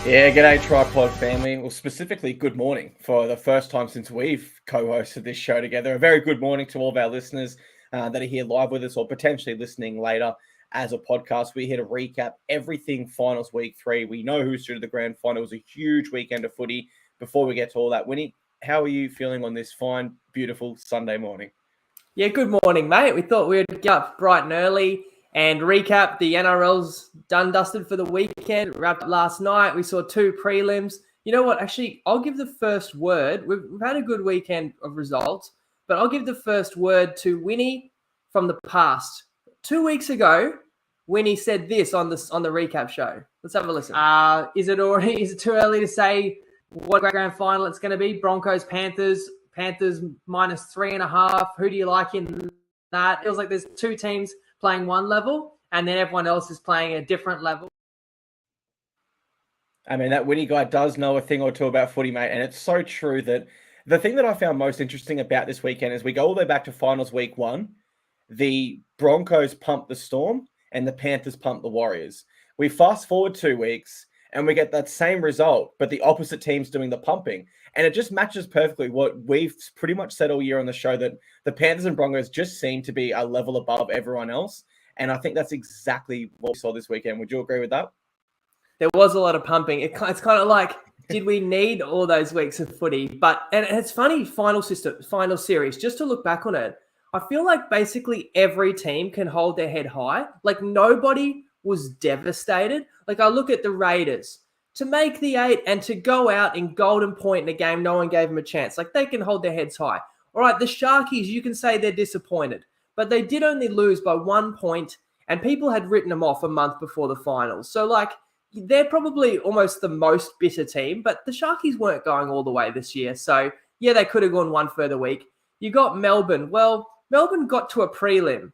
Yeah, g'day TryPod family. Well, specifically, good morning for the first time since we've co-hosted this show together. A very good morning to all of our listeners that are here live with us or potentially listening later as a podcast. We're here to recap everything finals week 3. We know who's through to the grand final. It was a huge weekend of footy. Before we get to all that, Winnie, how are you feeling on this fine, beautiful Sunday morning? Yeah, good morning, mate. We thought we'd get up bright and early and recap the NRL's done dusted for the weekend. Wrapped up last night. We saw 2 prelims. You know what? Actually, I'll give the first word. We've had a good weekend of results, but I'll give the first word to Winnie from the past. 2 weeks ago, Winnie said this on the recap show. Let's have a listen. Is it too early to say what grand final it's going to be? Broncos, Panthers. Panthers minus 3.5. Who do you like in that? It feels like there's 2 teams playing one level and then everyone else is playing a different level. I mean, that Winnie guy does know a thing or two about footy, mate. And it's so true that the thing that I found most interesting about this weekend is we go all the way back to finals week 1. The Broncos pumped the Storm and the Panthers pumped the Warriors. We fast forward 2 weeks and we get that same result, but the opposite team's doing the pumping. And it just matches perfectly what we've pretty much said all year on the show, that the Panthers and Broncos just seem to be a level above everyone else. And I think that's exactly what we saw this weekend. Would you agree with that? There was a lot of pumping. It's kind of like, did we need all those weeks of footy? And it's funny, final series, just to look back on it, I feel like basically every team can hold their head high. Like nobody was devastated. Like I look at the Raiders. To make the 8 and to go out in golden point in a game, no one gave them a chance. Like they can hold their heads high. All right, the Sharkies, you can say they're disappointed, but they did only lose by 1 point and people had written them off a month before the finals. So like they're probably almost the most bitter team, but the Sharkies weren't going all the way this year. So yeah, they could have gone one further week. You got Melbourne. Well, Melbourne got to a prelim.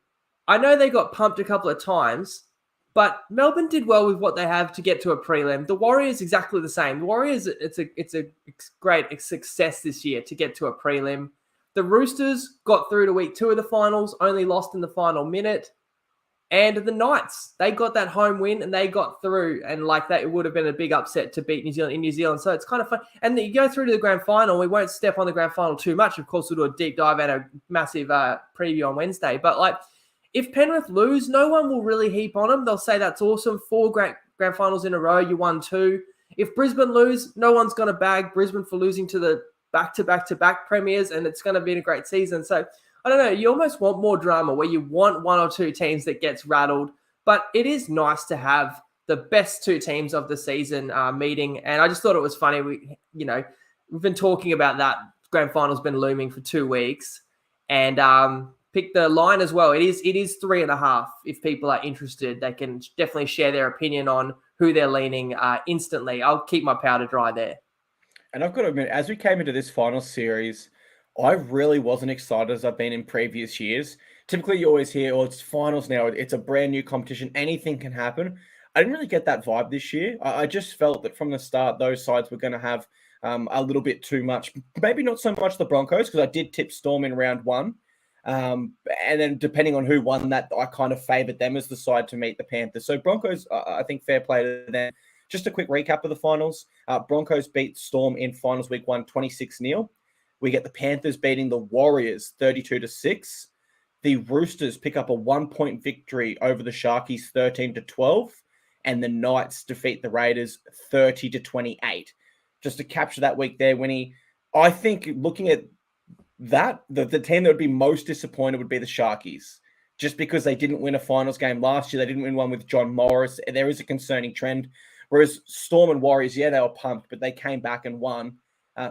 I know they got pumped a couple of times, but Melbourne did well with what they have to get to a prelim. The Warriors exactly the same. The Warriors, it's a great success this year to get to a prelim. The Roosters got through to week 2 of the finals, only lost in the final minute. And the Knights, they got that home win and they got through. And like that, it would have been a big upset to beat New Zealand in New Zealand. So it's kind of fun. And you go through to the grand final. We won't step on the grand final too much. Of course, we'll do a deep dive and a massive preview on Wednesday. But like, if Penrith lose, no one will really heap on them. They'll say that's awesome. 4 grand finals in a row. You won 2. If Brisbane lose, no one's going to bag Brisbane for losing to the back-to-back premiers, and it's going to be a great season. So, I don't know. You almost want more drama where you want 1 or 2 teams that gets rattled. But it is nice to have the best 2 teams of the season meeting. And I just thought it was funny. We've been talking about that. Grand final's been looming for 2 weeks. And pick the line as well. It is 3.5. If people are interested, they can definitely share their opinion on who they're leaning instantly. I'll keep my powder dry there. And I've got to admit, as we came into this final series, I really wasn't excited as I've been in previous years. Typically, you always hear, oh, it's finals now. It's a brand new competition. Anything can happen. I didn't really get that vibe this year. I just felt that from the start, those sides were going to have a little bit too much. Maybe not so much the Broncos, because I did tip Storm in round 1. And then depending on who won that, I kind of favored them as the side to meet the Panthers. So Broncos, I think fair play to them. Just a quick recap of the finals. Broncos beat Storm in finals week 1, 26-0. We get the Panthers beating the Warriors 32-6. The Roosters pick up a 1-point victory over the Sharkies 13-12. And the Knights defeat the Raiders 30-28. Just to capture that week there, Winnie, I think looking at that, the team that would be most disappointed would be the Sharkies, just because they didn't win a finals game last year. They didn't win one with John Morris. There is a concerning trend. Whereas Storm and Warriors, yeah, they were pumped, but they came back and won.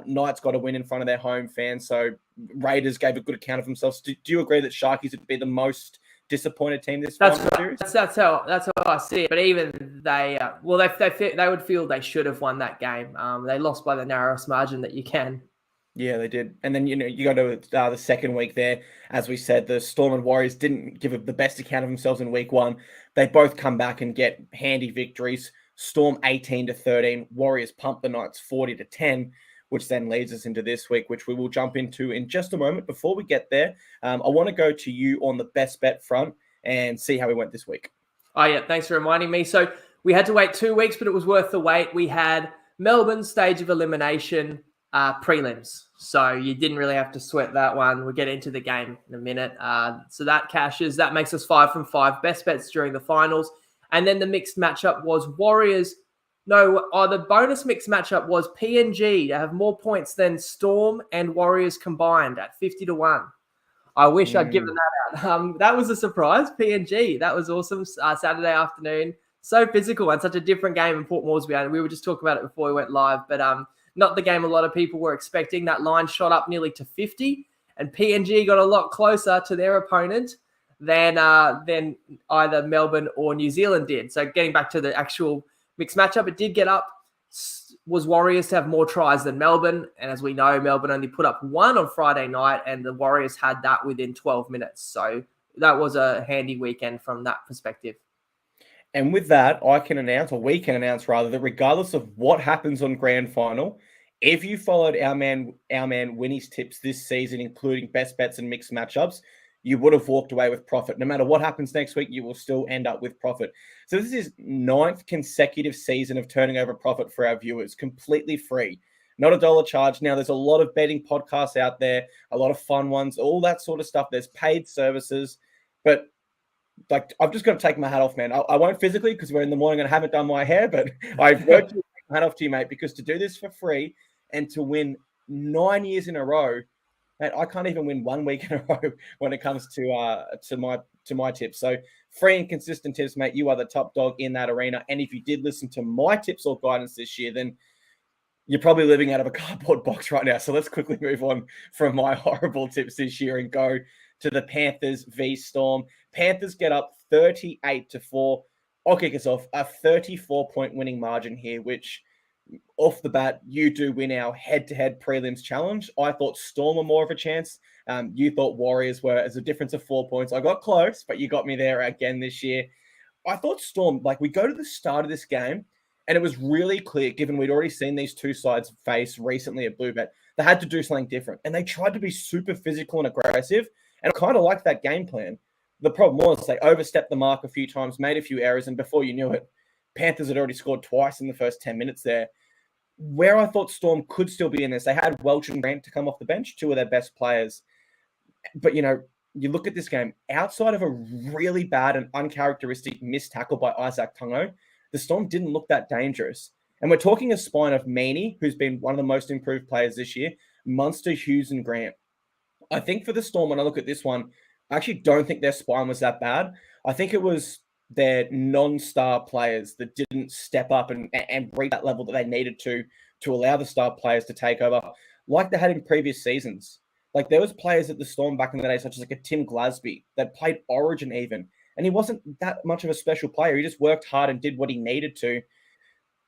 Knights got a win in front of their home fans, so Raiders gave a good account of themselves. Do you agree that Sharkies would be the most disappointed team this final series? That's how I see it. But even they would feel they should have won that game. They lost by the narrowest margin that you can. Yeah, they did. And then, you go to the second week there. As we said, the Storm and Warriors didn't give the best account of themselves in week 1. They both come back and get handy victories. Storm 18-13. Warriors pump the Knights 40-10, which then leads us into this week, which we will jump into in just a moment. Before we get there, I want to go to you on the best bet front and see how we went this week. Oh, yeah. Thanks for reminding me. So We had to wait 2 weeks, but it was worth the wait. We had Melbourne stage of elimination prelims. So you didn't really have to sweat that one. We'll get into the game in a minute. So that cashes. That makes us 5 from 5 best bets during the finals. And then the mixed matchup was Warriors. The bonus mixed matchup was PNG to have more points than Storm and Warriors combined at 50-1. I wish I'd given that out. That was a surprise. PNG. That was awesome. Saturday afternoon. So physical and such a different game in Port Moresby. And we were just talking about it before we went live. But not the game a lot of people were expecting. That line shot up nearly to 50. And PNG got a lot closer to their opponent than either Melbourne or New Zealand did. So getting back to the actual mixed matchup, it did get up. Was Warriors to have more tries than Melbourne. And as we know, Melbourne only put up 1 on Friday night, and the Warriors had that within 12 minutes. So that was a handy weekend from that perspective. And with that, we can announce that regardless of what happens on grand final, if you followed our man Winnie's tips this season, including best bets and mixed matchups, you would have walked away with profit. No matter what happens next week, you will still end up with profit. So this is 9th consecutive season of turning over profit for our viewers, completely free. Not a dollar charge. Now, there's a lot of betting podcasts out there, a lot of fun ones, all that sort of stuff. There's paid services, but I've just got to take my hat off, man. I won't physically because we're in the morning and I haven't done my hair, but I've worked to take my hat off to you, mate, because to do this for free and to win 9 years in a row, mate, I can't even win 1 week in a row when it comes to my tips. So free and consistent tips, mate. You are the top dog in that arena. And if you did listen to my tips or guidance this year, then you're probably living out of a cardboard box right now. So let's quickly move on from my horrible tips this year and go to the Panthers v Storm. Panthers get up 38-4. I'll kick us off. A 34-point winning margin here, which off the bat, you do win our head-to-head prelims challenge. I thought Storm were more of a chance. You thought Warriors were as a difference of 4 points. I got close, but you got me there again this year. I thought Storm, we go to the start of this game, and it was really clear, given we'd already seen these two sides face recently at Bluebet, they had to do something different. And they tried to be super physical and aggressive, and I kind of liked that game plan. The problem was they overstepped the mark a few times, made a few errors, and before you knew it, Panthers had already scored twice in the first 10 minutes there. Where I thought Storm could still be in this, they had Welch and Grant to come off the bench, 2 of their best players. But, you look at this game, outside of a really bad and uncharacteristic missed tackle by Isaac Tungo, the Storm didn't look that dangerous. And we're talking a spine of Meaney, who's been one of the most improved players this year, Munster, Hughes, and Grant. I think for the Storm, when I look at this one, I actually don't think their spine was that bad. I think it was their non-star players that didn't step up and reach that level that they needed to allow the star players to take over, like they had in previous seasons. There was players at the Storm back in the day, such as a Tim Glasby, that played Origin even, and he wasn't that much of a special player. He just worked hard and did what he needed to.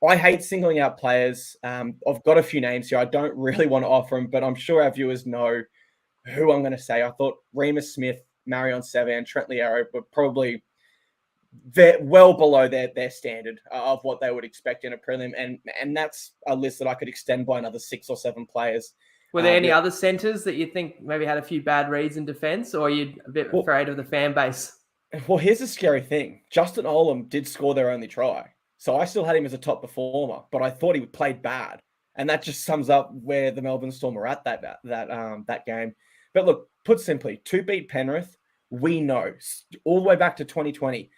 I hate singling out players. I've got a few names here. I don't really want to offer them, but I'm sure our viewers know who I'm going to say. I thought Remus Smith, Marion Savan, Trent Liero were probably well below their standard of what they would expect in a prelim. And that's a list that I could extend by another 6 or 7 players. Were there any other centers that you think maybe had a few bad reads in defense, or are you a bit afraid of the fan base? Well, here's the scary thing. Justin Olam did score their only try. So I still had him as a top performer, but I thought he played bad. And that just sums up where the Melbourne Storm are at that game. But look, put simply, to beat Penrith, we know all the way back to 2020,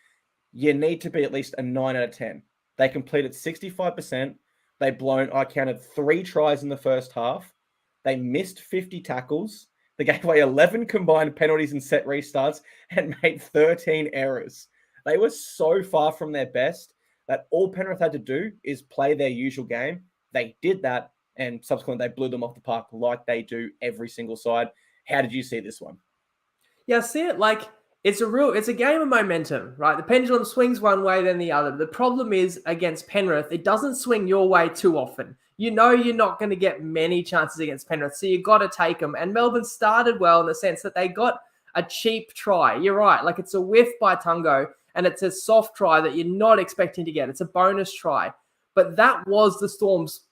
you need to be at least a 9 out of 10. They completed 65%. I counted 3 tries in the first half. They missed 50 tackles. They gave away 11 combined penalties and set restarts and made 13 errors. They were so far from their best that all Penrith had to do is play their usual game. They did that, and subsequently they blew them off the park like they do every single side. How did you see this one? Yeah, I see it it's a game of momentum, right? The pendulum swings one way, then the other. The problem is against Penrith, it doesn't swing your way too often. You're not going to get many chances against Penrith, so you got to take them. And Melbourne started well in the sense that they got a cheap try. You're right. It's a whiff by Tungo, and it's a soft try that you're not expecting to get. It's a bonus try. But that was the Storm's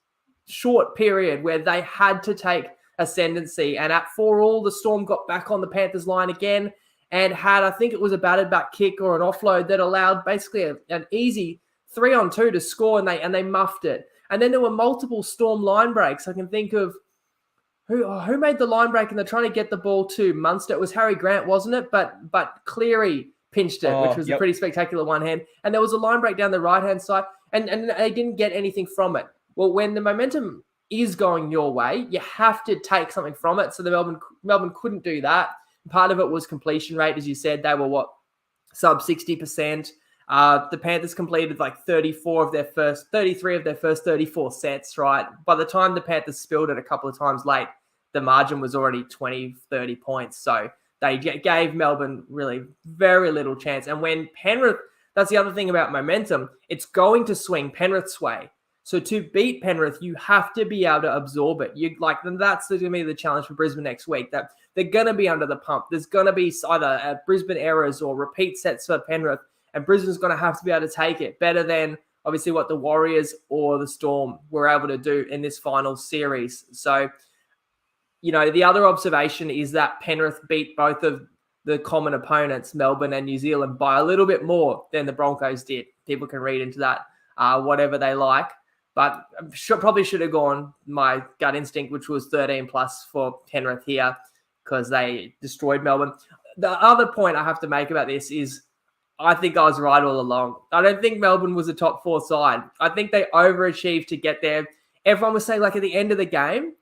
short period where they had to take ascendancy. And at 4-4, the Storm got back on the Panthers line again and had, I think it was a batted back kick or an offload that allowed basically an easy 3-on-2 to score, and they muffed it. And then there were multiple Storm line breaks. I can think of who made the line break, and they're trying to get the ball to Munster. It was Harry Grant, wasn't it? But Cleary pinched it, which was a pretty spectacular one hand. And there was a line break down the right-hand side, and they didn't get anything from it. Well, when the momentum is going your way, you have to take something from it. So the Melbourne couldn't do that. Part of it was completion rate, as you said. They were sub 60%. The Panthers completed like 33 of their first 34 sets, right? By the time the Panthers spilled it a couple of times late, the margin was already 20, 30 points. So they gave Melbourne really very little chance. And when Penrith, that's the other thing about momentum, it's going to swing Penrith's way. So to beat Penrith, you have to be able to absorb it. That's going to be the challenge for Brisbane next week. That they're going to be under the pump. There's going to be either Brisbane errors or repeat sets for Penrith, and Brisbane's going to have to be able to take it better than obviously what the Warriors or the Storm were able to do in this final series. So, the other observation is that Penrith beat both of the common opponents, Melbourne and New Zealand, by a little bit more than the Broncos did. People can read into that whatever they like. But probably should have gone my gut instinct, which was 13 plus for Penrith here, because they destroyed Melbourne. The other point I have to make about this is I think I was right all along. I don't think Melbourne was a top 4 side. I think they overachieved to get there. Everyone was saying, like, at the end of the game,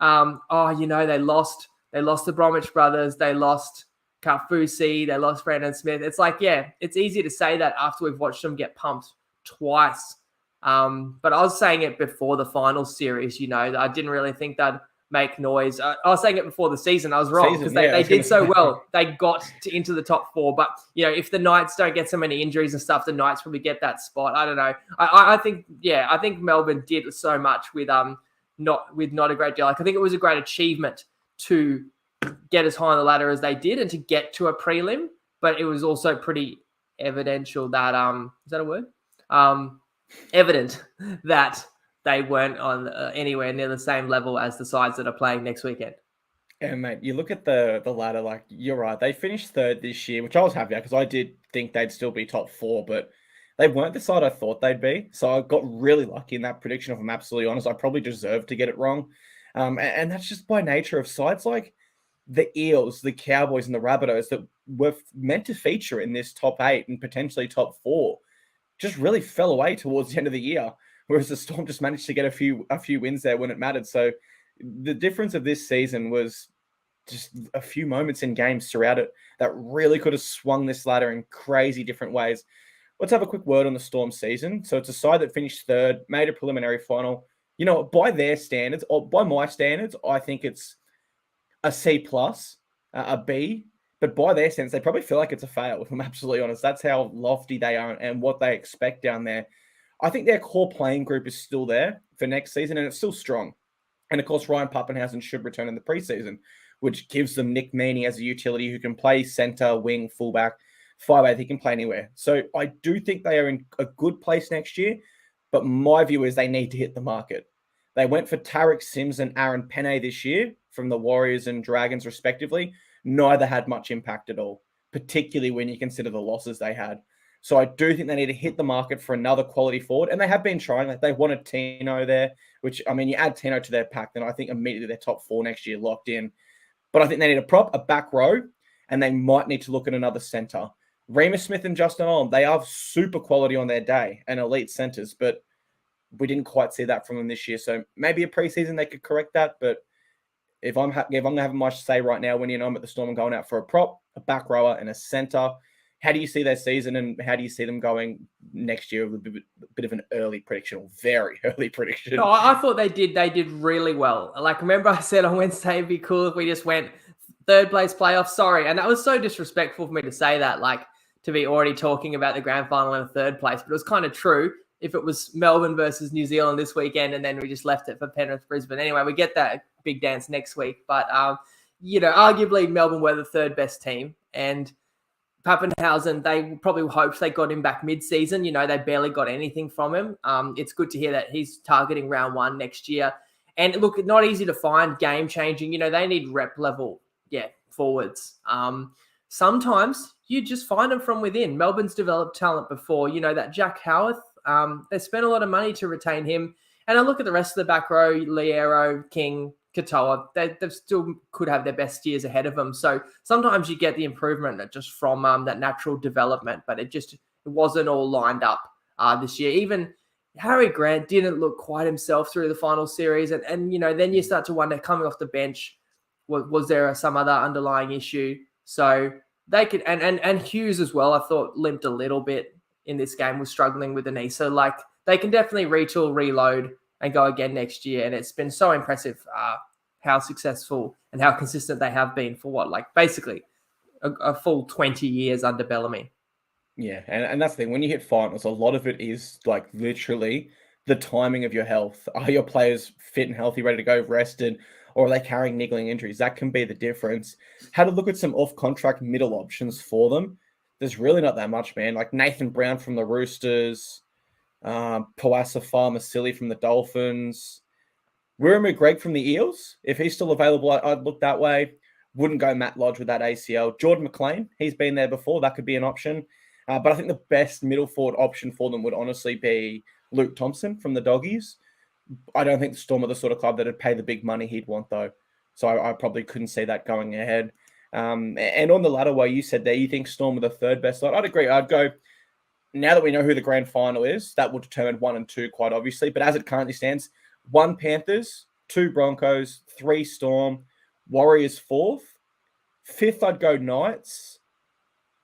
they lost the Bromwich brothers, they lost Kaufusi, they lost Brandon Smith. It's like, yeah, it's easy to say that after we've watched them get pumped twice. But I was saying it before the final series, I didn't really think they'd make noise. I was saying it before the season. I was wrong because they did so well. They got into the top 4. But, if the Knights don't get so many injuries and stuff, the Knights probably get that spot. I don't know. I think Melbourne did so much with not a great deal. Like, I think it was a great achievement to get as high on the ladder as they did and to get to a prelim. But it was also pretty evidential that, is that a word? Evident that they weren't on anywhere near the same level as the sides that are playing next weekend. Yeah, mate, you look at the ladder, like, you're right. They finished 3rd this year, which I was happy about because I did think they'd still be top 4, but they weren't the side I thought they'd be. So I got really lucky in that prediction, if I'm absolutely honest. I probably deserved to get it wrong. And that's just by nature of sides like the Eels, the Cowboys, and the Rabbitohs that were meant to feature in this top 8 and potentially top 4. Just really fell away towards the end of the year, whereas the Storm just managed to get a few wins there when it mattered. So the difference of this season was just a few moments in games throughout it that really could have swung this ladder in crazy different ways. Let's have a quick word on the Storm season. So it's a side that finished 3rd, made a preliminary final. By their standards, or by my standards, I think it's a C+, a B. But by their sense, they probably feel like it's a fail, if I'm absolutely honest. That's how lofty they are and what they expect down there. I think their core playing group is still there for next season, and it's still strong. And, of course, Ryan Pappenhausen should return in the preseason, which gives them Nick Meaney as a utility who can play centre, wing, fullback, 5'8". He can play anywhere. So I do think they are in a good place next year, but my view is they need to hit the market. They went for Tarek Sims and Aaron Penne this year from the Warriors and Dragons, respectively. Neither had much impact at all, particularly when you consider the losses they had. So I do think they need to hit the market for another quality forward, and they have been trying. Like, they wanted Tino there, which, you add Tino to their pack, then I think immediately they're top 4 next year locked in. But I think they need a back row, and they might need to look at another centre. Remus Smith and Justin Olam, they are super quality on their day and elite centres, but we didn't quite see that from them this year. So maybe a preseason they could correct that, but if I'm going to have much to say right now, when I'm at the Storm and going out for a prop, a back rower, and a centre, how do you see their season and how do you see them going next year? With a bit of an early prediction, or very early prediction. No, I thought they did really well. Like, remember I said on Wednesday it'd be cool if we just went 3rd place playoff. Sorry, and that was so disrespectful for me to say that, like, to be already talking about the grand final in 3rd place, but it was kind of true. If it was Melbourne versus New Zealand this weekend, and then we just left it for Penrith, Brisbane. Anyway, we get that big dance next week. But, arguably Melbourne were the 3rd best team. And Pappenhausen, they probably hoped they got him back mid-season. They barely got anything from him. It's good to hear that he's targeting round 1 next year. And look, not easy to find, game-changing. They need rep level, forwards. Sometimes you just find them from within. Melbourne's developed talent before. That Jack Howarth, They spent a lot of money to retain him. And I look at the rest of the back row, Liero, King, Katoa, they still could have their best years ahead of them. So sometimes you get the improvement just from that natural development, but it wasn't all lined up this year. Even Harry Grant didn't look quite himself through the final series. And then you start to wonder, coming off the bench, was there some other underlying issue? So they could, and Hughes as well, I thought limped a little bit in this game, was struggling with the knee. So they can definitely retool, reload, and go again next year. And it's been so impressive how successful and how consistent they have been for basically a full 20 years under Bellamy. Yeah, and that's the thing. When you hit finals, a lot of it is literally the timing of your health. Are your players fit and healthy, ready to go, rested, or are they carrying niggling injuries? That can be the difference. Had a look at some off-contract middle options for them. There's really not that much, man. Like Nathan Brown from the Roosters, Pawasa Farmasili from the Dolphins, Wiremu Greg from the Eels. If he's still available, I'd look that way. Wouldn't go Matt Lodge with that ACL. Jordan McLean, he's been there before. That could be an option. But I think the best middle forward option for them would honestly be Luke Thompson from the Doggies. I don't think the Storm are the sort of club that would pay the big money he'd want, though. So I probably couldn't see that going ahead. And on the ladder, where you said there, you think Storm are the third best side. I'd agree. I'd go, now that we know who the grand final is, that will determine 1 and 2 quite obviously. But as it currently stands, 1 Panthers, 2 Broncos, 3 Storm, Warriors 4th. 5th, I'd go Knights.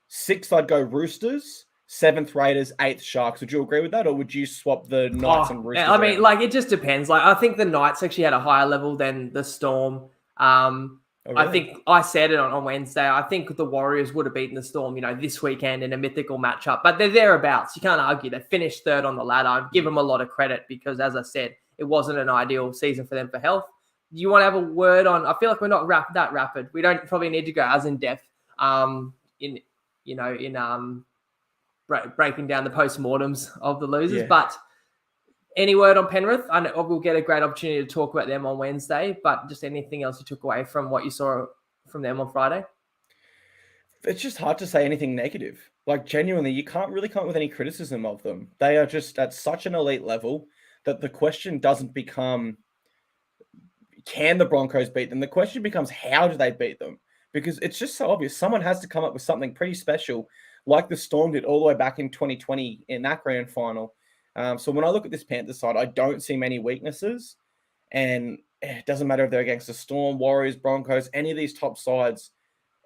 6th, I'd go Roosters. 7th, Raiders. 8th, Sharks. Would you agree with that, or would you swap the Knights and Roosters? I mean, it just depends. I think the Knights actually had a higher level than the Storm. Oh, really? I think I said it on Wednesday. I think the Warriors would have beaten the Storm, this weekend in a mythical matchup. But they're thereabouts. You can't argue. They finished 3rd on the ladder. I give them a lot of credit because, as I said, it wasn't an ideal season for them for health. You want to have a word on? I feel like we're not that rapid. We don't probably need to go as in depth breaking down the postmortems of the losers. Yeah. But any word on Penrith? I know we'll get a great opportunity to talk about them on Wednesday, but just anything else you took away from what you saw from them on Friday? It's just hard to say anything negative. Genuinely, you can't really come up with any criticism of them. They are just at such an elite level that the question doesn't become, can the Broncos beat them? The question becomes, how do they beat them? Because it's just so obvious. Someone has to come up with something pretty special, like the Storm did all the way back in 2020 in that grand final. So when I look at this Panthers side, I don't see many weaknesses. And it doesn't matter if they're against the Storm, Warriors, Broncos, any of these top sides.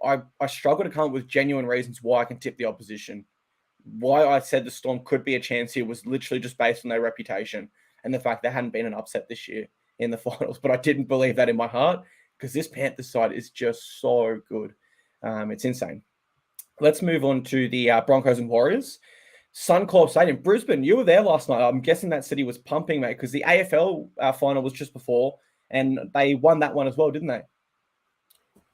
I struggle to come up with genuine reasons why I can tip the opposition. Why I said the Storm could be a chance here was literally just based on their reputation and the fact there hadn't been an upset this year in the finals. But I didn't believe that in my heart because this Panthers side is just so good. It's insane. Let's move on to the Broncos and Warriors. Suncorp Stadium, Brisbane, you were there last night. I'm guessing that city was pumping, mate, because the AFL final was just before, and they won that one as well, didn't they?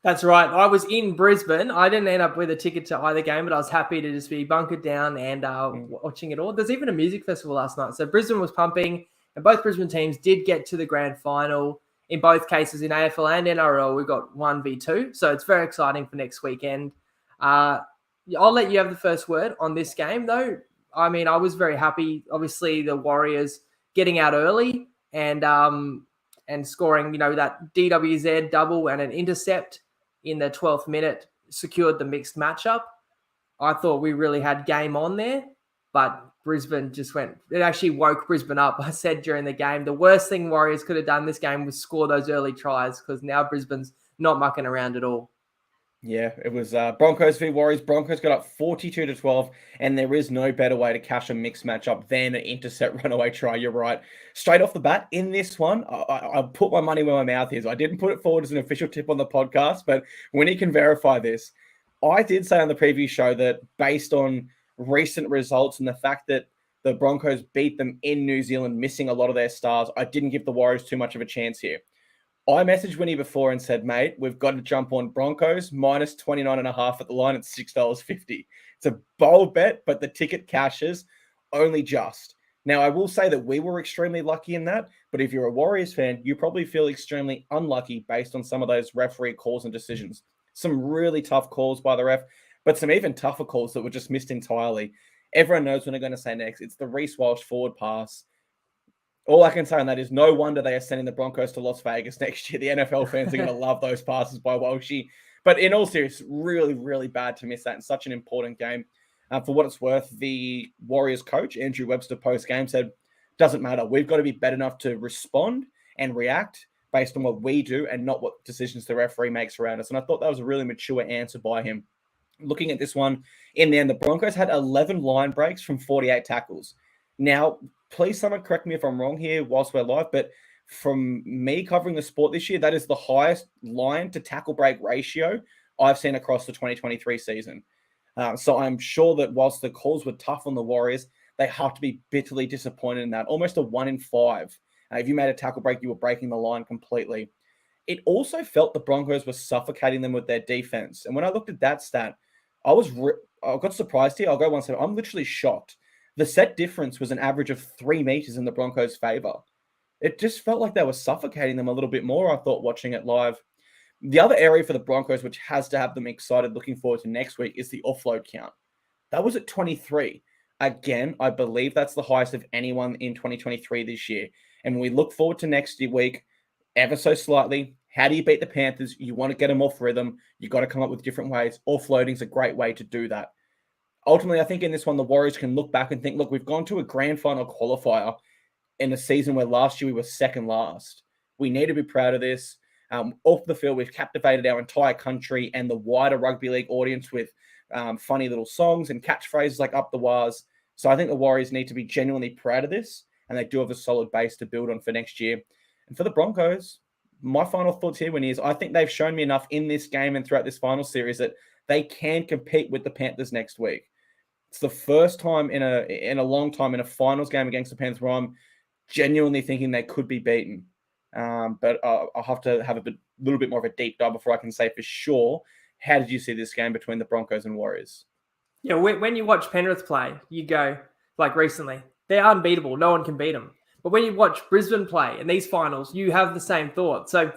That's right. I was in Brisbane. I didn't end up with a ticket to either game, but I was happy to just be bunkered down and watching it all. There's even a music festival last night. So Brisbane was pumping, and both Brisbane teams did get to the grand final. In both cases, in AFL and NRL, we got 1v2. So it's very exciting for next weekend. I'll let you have the first word on this game, though. I mean, I was very happy. Obviously, the Warriors getting out early and scoring, that DWZ double and an intercept in the 12th minute secured the mixed matchup. I thought we really had game on there, but Brisbane it actually woke Brisbane up. I said during the game, the worst thing Warriors could have done this game was score those early tries because now Brisbane's not mucking around at all. Yeah, it was Broncos v Warriors. Broncos got up 42-12, and there is no better way to cash a mixed matchup than an intercept runaway try. You're right. Straight off the bat, in this one, I put my money where my mouth is. I didn't put it forward as an official tip on the podcast, but when he can verify this, I did say on the previous show that based on recent results and the fact that the Broncos beat them in New Zealand, missing a lot of their stars, I didn't give the Warriors too much of a chance here. I messaged Winnie before and said, mate, we've got to jump on Broncos minus 29.5 at the line at $6.50. It's a bold bet, but the ticket cashes only just. Now, I will say that we were extremely lucky in that, but if you're a Warriors fan, you probably feel extremely unlucky based on some of those referee calls and decisions. Some really tough calls by the ref, but some even tougher calls that were just missed entirely. Everyone knows what they're going to say next. It's the Reece Walsh forward pass. All I can say on that is no wonder they are sending the Broncos to Las Vegas next year. The NFL fans are going to love those passes by Walshy. But in all seriousness, really, really bad to miss that in such an important game. For what it's worth, the Warriors coach, Andrew Webster, post-game said, doesn't matter. We've got to be better enough to respond and react based on what we do and not what decisions the referee makes around us. And I thought that was a really mature answer by him. Looking at this one, in the end, the Broncos had 11 line breaks from 48 tackles. Now, please someone correct me if I'm wrong here whilst we're live, but from me covering the sport this year, that is the highest line to tackle break ratio I've seen across the 2023 season. So I'm sure that whilst the calls were tough on the Warriors, they have to be bitterly disappointed in that. Almost a 1 in 5. If you made a tackle break, you were breaking the line completely. It also felt the Broncos were suffocating them with their defense. And when I looked at that stat, I got surprised here. I'll go one step. I'm literally shocked. The set difference was an average of 3 meters in the Broncos' favor. It just felt like they were suffocating them a little bit more, I thought, watching it live. The other area for the Broncos, which has to have them excited looking forward to next week, is the offload count. That was at 23. Again, I believe that's the highest of anyone in 2023 this year. And when we look forward to next week, ever so slightly, how do you beat the Panthers? You want to get them off rhythm. You got to come up with different ways. Offloading is a great way to do that. Ultimately, I think in this one, the Warriors can look back and think, look, we've gone to a grand final qualifier in a season where last year we were second last. We need to be proud of this. Off the field, we've captivated our entire country and the wider rugby league audience with funny little songs and catchphrases like up the wars. So I think the Warriors need to be genuinely proud of this, and they do have a solid base to build on for next year. And for the Broncos, my final thoughts here, Winnie, is I think they've shown me enough in this game and throughout this final series that they can compete with the Panthers next week. It's the first time in a long time in a finals game against the Panthers where I'm genuinely thinking they could be beaten. But I'll have to have a little bit more of a deep dive before I can say for sure. How did you see this game between the Broncos and Warriors? Yeah, when you watch Penrith play, you go, like recently, they're unbeatable. No one can beat them. But when you watch Brisbane play in these finals, you have the same thought. So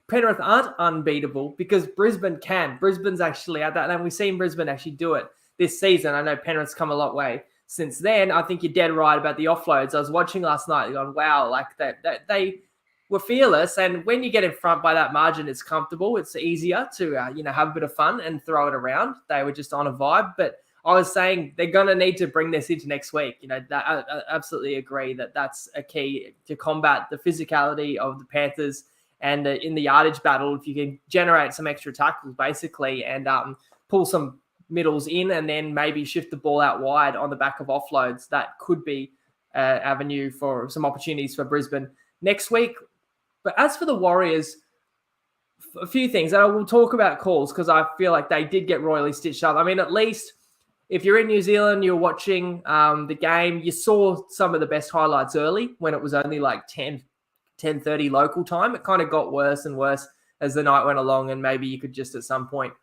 Penrith aren't unbeatable because Brisbane can. Brisbane's actually at that, and we've seen Brisbane actually do it this season. I know Penrith's come a long way since then. I think you're dead right about the offloads. I was watching last night, going, wow, like that they were fearless. And when you get in front by that margin, it's comfortable. It's easier to have a bit of fun and throw it around. They were just on a vibe, but I was saying they're going to need to bring this into next week. I absolutely agree that that's a key to combat the physicality of the Panthers and in the yardage battle. If you can generate some extra tackles, basically, and pull some middles in and then maybe shift the ball out wide on the back of offloads, that could be an avenue for some opportunities for Brisbane next week. But as for the Warriors, a few things. And I will talk about calls because I feel like they did get royally stitched up. I mean, at least if you're in New Zealand, you're watching the game, you saw some of the best highlights early when it was only like 10:30 local time. It kind of got worse and worse as the night went along, and maybe you could just at some point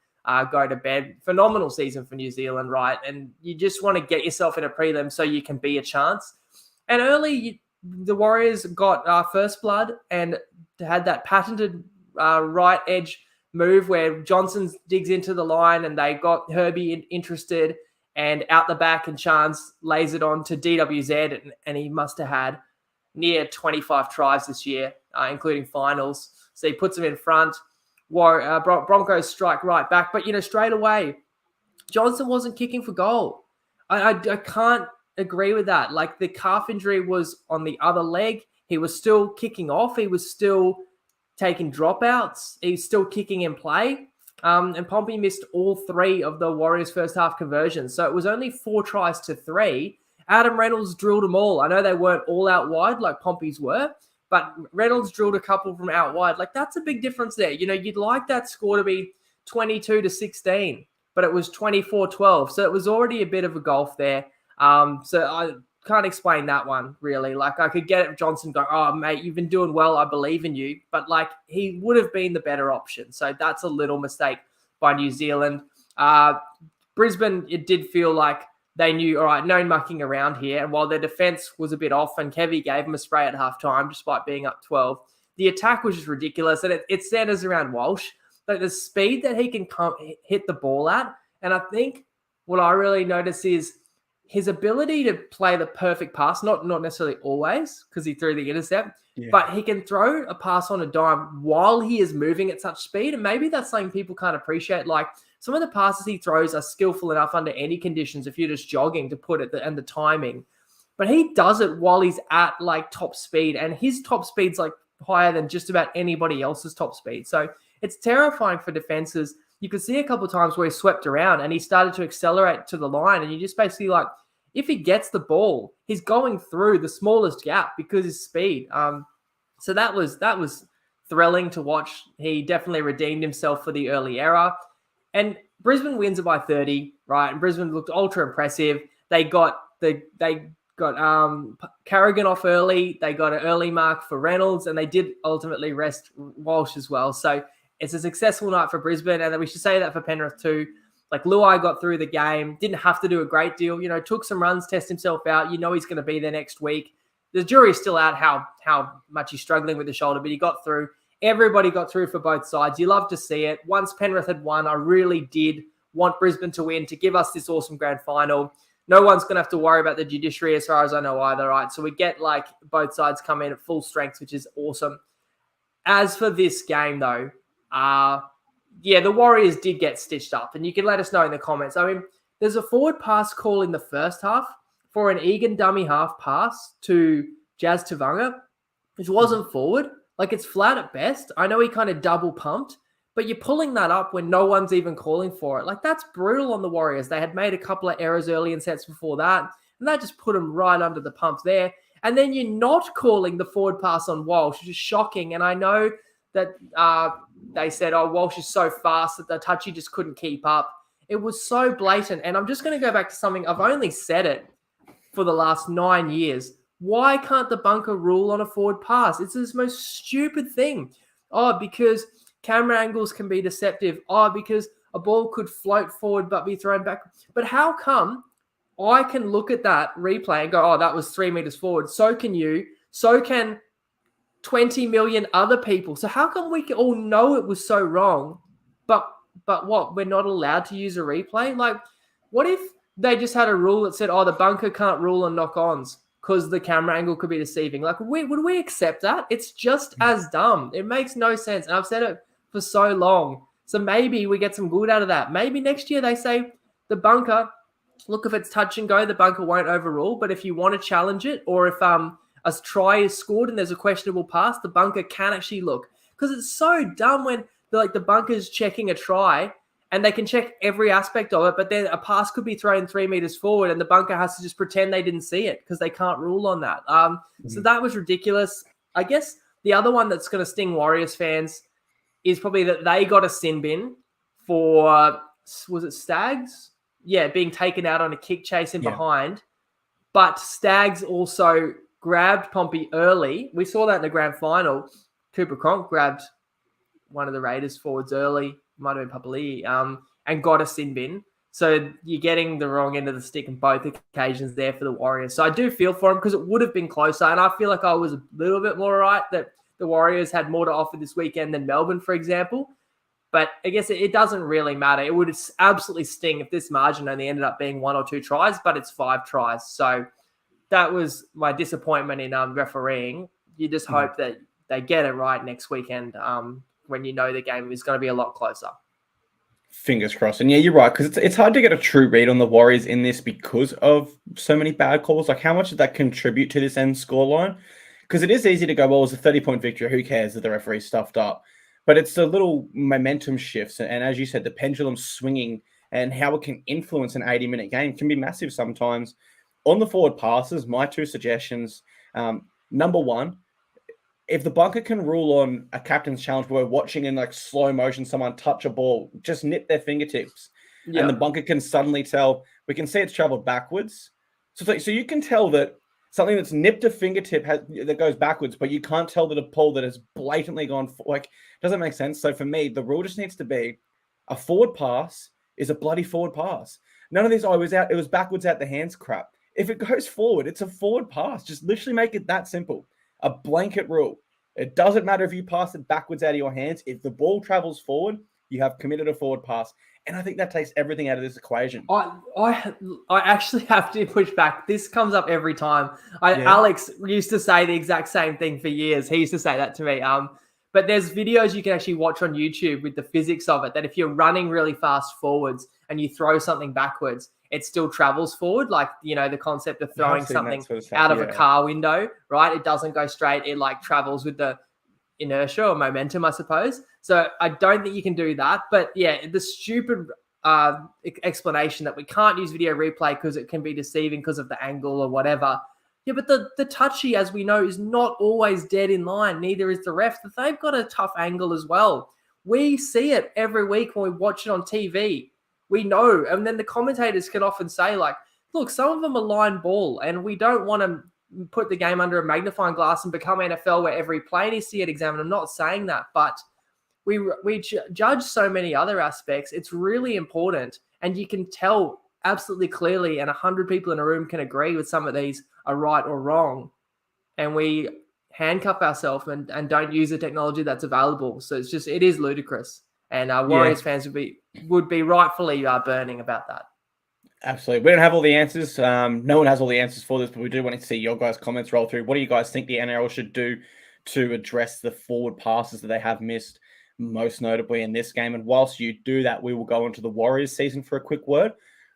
go to bed. Phenomenal season for New Zealand, right? And you just want to get yourself in a prelim so you can be a chance. And early, the Warriors got first blood and had that patented right edge move where Johnson digs into the line and they got Herbie interested, and out the back, and Chance lays it on to DWZ, and he must have had near 25 tries this year, including finals. So he puts them in front. Broncos strike right back. But, straight away, Johnson wasn't kicking for goal. I can't agree with that. Like, the calf injury was on the other leg. He was still kicking off. He was still taking dropouts. He's still kicking in play. And Pompey missed all 3 of the Warriors' first half conversions. So it was only 4 tries to 3. Adam Reynolds drilled them all. I know they weren't all out wide like Pompey's were, but Reynolds drilled a couple from out wide. Like, that's a big difference there. You'd like that score to be 22-16, but it was 24-12. So it was already a bit of a gulf there. So I can't explain that one, really. Like, I could get it, Johnson going, oh, mate, you've been doing well. I believe in you. But, like, he would have been the better option. So that's a little mistake by New Zealand. Brisbane, it did feel like they knew, all right, no mucking around here. And while their defense was a bit off and Kevy gave them a spray at halftime, despite being up 12, the attack was just ridiculous. And it centers around Walsh. Like, the speed that he can hit the ball at. And I think what I really notice is his ability to play the perfect pass, not necessarily always because he threw the intercept, but he can throw a pass on a dime while he is moving at such speed. And maybe that's something people can't appreciate. Like some of the passes he throws are skillful enough under any conditions if you're just jogging to put it and the timing. But he does it while he's at like top speed, and his top speed's like higher than just about anybody else's top speed. So it's terrifying for defenses. You could see a couple of times where he swept around and he started to accelerate to the line, and you just basically like, if he gets the ball, he's going through the smallest gap because his speed. So that was thrilling to watch. He definitely redeemed himself for the early era. And Brisbane wins it by 30, right? And Brisbane looked ultra impressive. They got Carrigan off early. They got an early mark for Reynolds, and they did ultimately rest Walsh as well. So it's a successful night for Brisbane, and we should say that for Penrith too. Like Luai got through the game, didn't have to do a great deal. Took some runs, test himself out. He's going to be there next week. The jury's still out how much he's struggling with the shoulder, but he got through. Everybody got through for both sides. You love to see it. Once Penrith had won, I really did want Brisbane to win to give us this awesome grand final. No one's going to have to worry about the judiciary as far as I know either, right? So we get like both sides come in at full strength, which is awesome. As for this game though, the Warriors did get stitched up, and you can let us know in the comments. I mean, there's a forward pass call in the first half for an Egan dummy half pass to Jazz Tavanga, which wasn't forward. Like, it's flat at best. I know he kind of double pumped, but you're pulling that up when no one's even calling for it. Like, that's brutal on the Warriors. They had made a couple of errors early in sets before that, and that just put them right under the pump there. And then you're not calling the forward pass on Walsh, which is shocking. And I know that they said, Walsh is so fast that the touchy just couldn't keep up. It was so blatant. And I'm just going to go back to something. I've only said it for the last 9 years. Why can't the bunker rule on a forward pass? It's the most stupid thing. Because camera angles can be deceptive. Because a ball could float forward but be thrown back. But how come I can look at that replay and go, that was 3 meters forward. So can you. So can 20 million other people. So how come we can all know it was so wrong, but what? We're not allowed to use a replay? Like, what if they just had a rule that said, the bunker can't rule on knock-ons because the camera angle could be deceiving? Like, would we accept that? It's just as dumb. It makes no sense. And I've said it for so long. So maybe we get some good out of that. Maybe next year they say the bunker, look, if it's touch and go, the bunker won't overrule. But if you want to challenge it, or if a try is scored and there's a questionable pass, the bunker can actually look. Because it's so dumb when the bunker's checking a try and they can check every aspect of it, but then a pass could be thrown 3 meters forward and the bunker has to just pretend they didn't see it because they can't rule on that. So that was ridiculous. I guess the other one that's going to sting Warriors fans is probably that they got a sin bin for, was it Stags? Yeah, being taken out on a kick chase in behind. But Stags also grabbed Pompey early. We saw that in the grand final. Cooper Cronk grabbed one of the Raiders forwards early, might have been Papali'i, and got a sin bin. So you're getting the wrong end of the stick on both occasions there for the Warriors. So I do feel for them because it would have been closer. And I feel like I was a little bit more right that the Warriors had more to offer this weekend than Melbourne, for example. But I guess it doesn't really matter. It would absolutely sting if this margin only ended up being 1 or 2 tries, but it's 5 tries. So that was my disappointment in refereeing. You just hope that they get it right next weekend when you know the game is going to be a lot closer. Fingers crossed. And yeah, you're right, because it's hard to get a true read on the Warriors in this because of so many bad calls. Like, how much did that contribute to this end scoreline? Because it is easy to go, well, it was a 30-point victory. Who cares that the referee stuffed up? But it's the little momentum shifts. And as you said, the pendulum swinging and how it can influence an 80-minute game can be massive sometimes. On the forward passes, my 2 suggestions. Number 1, if the bunker can rule on a captain's challenge where we're watching in like slow motion someone touch a ball, just nip their fingertips. Yeah. And the bunker can suddenly tell, we can see it's traveled backwards. So you can tell that something that's nipped a fingertip that goes backwards, but you can't tell that a ball that has blatantly gone, doesn't make sense. So for me, the rule just needs to be a forward pass is a bloody forward pass. None of this, it was backwards out the hands crap. If it goes forward, it's a forward pass. Just literally make it that simple. A blanket rule. It doesn't matter if you pass it backwards out of your hands. If the ball travels forward, You have committed a forward pass. And I think that takes everything out of this equation. I actually have to push back. This comes up every time. Yeah. Alex used to say the exact same thing for years. He used to say that to me. But there's videos you can actually watch on YouTube with the physics of it, that if you're running really fast forwards and you throw something backwards, it still travels forward. Like, the concept of throwing something out of a car window, right? It doesn't go straight. It like travels with the inertia or momentum, I suppose. So I don't think you can do that. But yeah, the stupid explanation that we can't use video replay because it can be deceiving because of the angle or whatever. Yeah, but the touchy, as we know, is not always dead in line. Neither is the ref. They've got a tough angle as well. We see it every week when we watch it on TV. We know. And then the commentators can often say, like, look, some of them are line ball, and we don't want to put the game under a magnifying glass and become NFL where every play needs to get examined. I'm not saying that, but we judge so many other aspects. It's really important, and you can tell absolutely clearly, and 100 people in a room can agree with some of these are right or wrong, and we handcuff ourselves and don't use the technology that's available. So it is ludicrous, and Warriors fans would be rightfully burning about that. Absolutely. We don't have all the answers. No one has all the answers for this, but we do want to see your guys' comments roll through. What do you guys think the NRL should do to address the forward passes that they have missed, most notably in this game? And whilst you do that, we will go into the Warriors season for a quick word.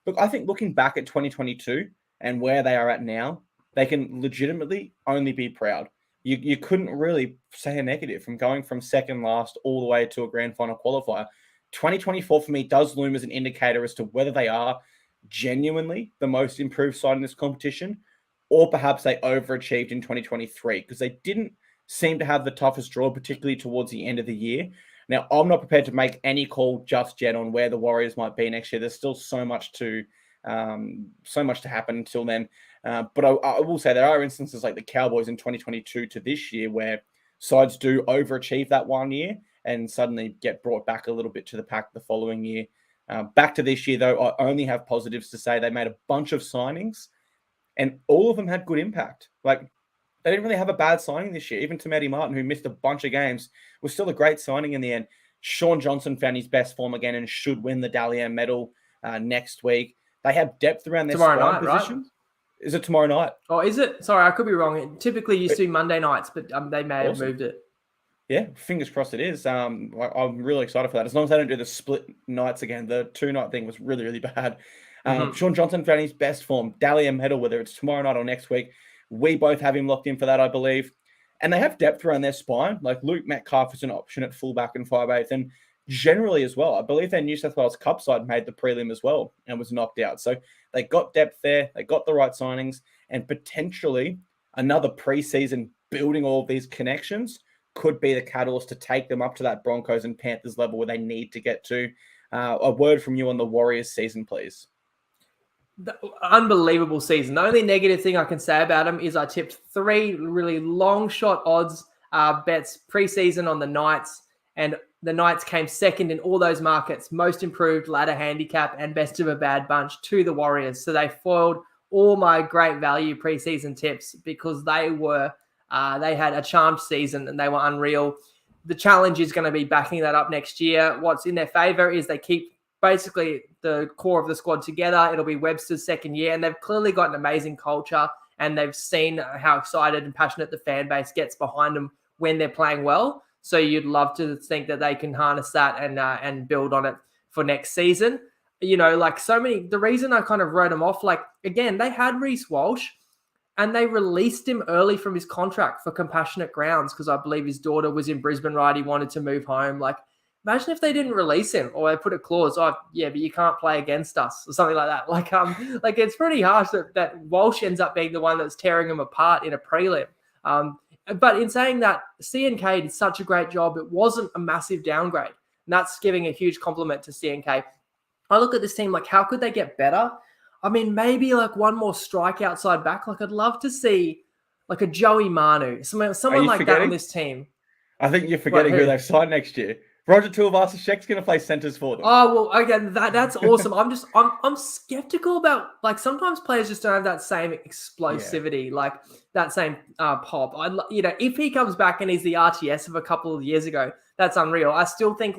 Look, I think looking back at 2022 and where they are at now, they can legitimately only be proud. You couldn't really say a negative from going from second last all the way to a grand final qualifier. 2024 for me does loom as an indicator as to whether they are genuinely the most improved side in this competition, or perhaps they overachieved in 2023 because they didn't seem to have the toughest draw, particularly towards the end of the year. Now, I'm not prepared to make any call just yet on where the Warriors might be next year. There's still so much to happen until then. But I will say there are instances like the Cowboys in 2022 to this year where sides do overachieve that one year and suddenly get brought back a little bit to the pack the following year. Back to this year, though, I only have positives to say. They made a bunch of signings, and all of them had good impact. Like, they didn't really have a bad signing this year. Even Tamati Martin, who missed a bunch of games, was still a great signing in the end. Sean Johnson found his best form again and should win the Dally M medal next week. They have depth around their spine positions. Right? Is it tomorrow night? Oh, is it? Sorry, I could be wrong. It typically used to be Monday nights, but they may have moved it. Yeah, fingers crossed it is. I'm really excited for that. As long as they don't do the split nights again. The 2-night thing was really, really bad. Sean Johnson found his best form. Dally medal, whether it's tomorrow night or next week. We both have him locked in for that, I believe. And they have depth around their spine. Like Luke Metcalf is an option at fullback and 5'8". And generally as well, I believe their New South Wales Cup side made the prelim as well and was knocked out. So they got depth there. They got the right signings. And potentially another preseason building all of these connections could be the catalyst to take them up to that Broncos and Panthers level where they need to get to. A word from you on the Warriors season, please. The unbelievable season. The only negative thing I can say about them is I tipped 3 really long shot odds bets preseason on the Knights, and the Knights came second in all those markets, most improved, ladder handicap, and best of a bad bunch to the Warriors. So they foiled all my great value preseason tips because they had a charmed season and they were unreal. The challenge is going to be backing that up next year. What's in their favor is they keep basically the core of the squad together. It'll be Webster's second year, and they've clearly got an amazing culture, and they've seen how excited and passionate the fan base gets behind them when they're playing well. So you'd love to think that they can harness that and build on it for next season. The reason I kind of wrote them off, again, they had Reece Walsh, and they released him early from his contract for compassionate grounds because I believe his daughter was in Brisbane, right? He wanted to move home. Imagine if they didn't release him or they put a clause, but you can't play against us or something like that. It's pretty harsh that Walsh ends up being the one that's tearing him apart in a prelim. But in saying that, CNK did such a great job. It wasn't a massive downgrade. And that's giving a huge compliment to CNK. I look at this team, how could they get better? I mean, maybe one more strike outside back. I'd love to see a Joey Manu, someone like that on this team. I think you're forgetting who they've signed next year. Roger Tuivasa-Sheck's going to play centers for them. Oh, well, again, that's awesome. I'm skeptical about, sometimes players just don't have that same explosivity, that same pop. If he comes back and he's the RTS of a couple of years ago, that's unreal. I still think,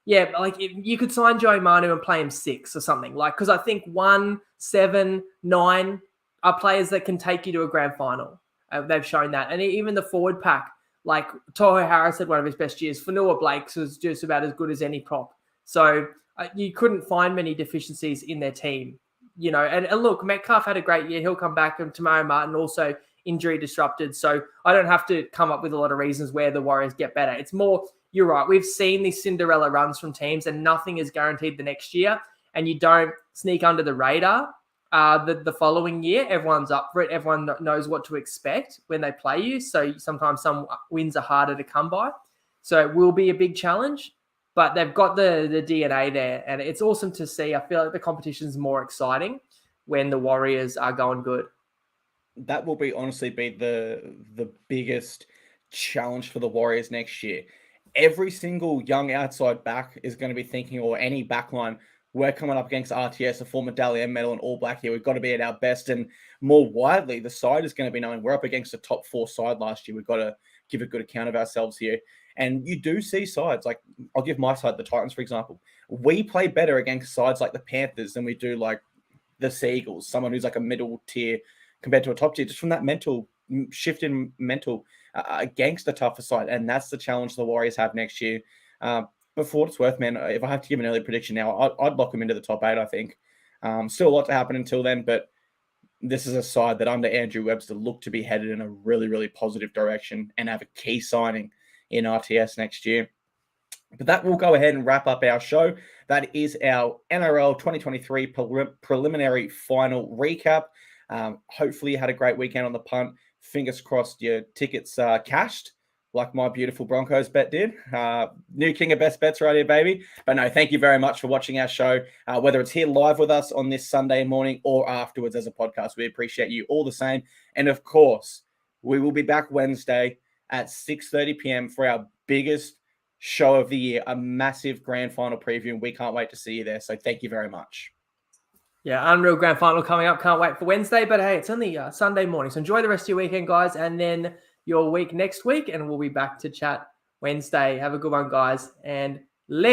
Yeah, like you could sign Joey Manu and play him 6 or something. Like, because I think 1, 7, 9 are players that can take you to a grand final. They've shown that. And even the forward pack, like Tohu Harris had one of his best years. Fanua Blake's was just about as good as any prop. So you couldn't find many deficiencies in their team. And look, Metcalf had a great year. He'll come back. And Tamara Martin also injury disrupted. So I don't have to come up with a lot of reasons where the Warriors get better. It's more, you're right. We've seen these Cinderella runs from teams and nothing is guaranteed the next year. And you don't sneak under the radar the following year. Everyone's up for it. Everyone knows what to expect when they play you. So sometimes some wins are harder to come by. So it will be a big challenge, but they've got the DNA there. And it's awesome to see. I feel like the competition is more exciting when the Warriors are going good. That will honestly be the biggest challenge for the Warriors next year. Every single young outside back is going to be thinking, or any backline, we're coming up against RTS, a former Dally M medal and All Black here. We've got to be at our best. And more widely, the side is going to be knowing we're up against a top 4 side last year. We've got to give a good account of ourselves here. And you do see sides, like I'll give my side, the Titans, for example. We play better against sides like the Panthers than we do like the Seagulls, someone who's like a middle tier compared to a top tier, just from that mental shift in mental against the tougher side. And that's the challenge the Warriors have next year. But for what it's worth, man, if I have to give an early prediction now, I'd lock them into the top 8, I think. Still a lot to happen until then, but this is a side that under Andrew Webster look to be headed in a really, really positive direction and have a key signing in RTS next year. But that will go ahead and wrap up our show. That is our NRL 2023 preliminary final recap. Hopefully you had a great weekend on the punt. Fingers crossed your tickets cashed like my beautiful Broncos bet did. New king of best bets right here, baby. But no, thank you very much for watching our show, whether it's here live with us on this Sunday morning or afterwards as a podcast. We appreciate you all the same. And of course, we will be back Wednesday at 6:30 p.m. for our biggest show of the year, a massive grand final preview, and we can't wait to see you there. So thank you very much. Yeah, unreal grand final coming up. Can't wait for Wednesday. But hey, it's only Sunday morning. So enjoy the rest of your weekend, guys. And then your week next week. And we'll be back to chat Wednesday. Have a good one, guys. And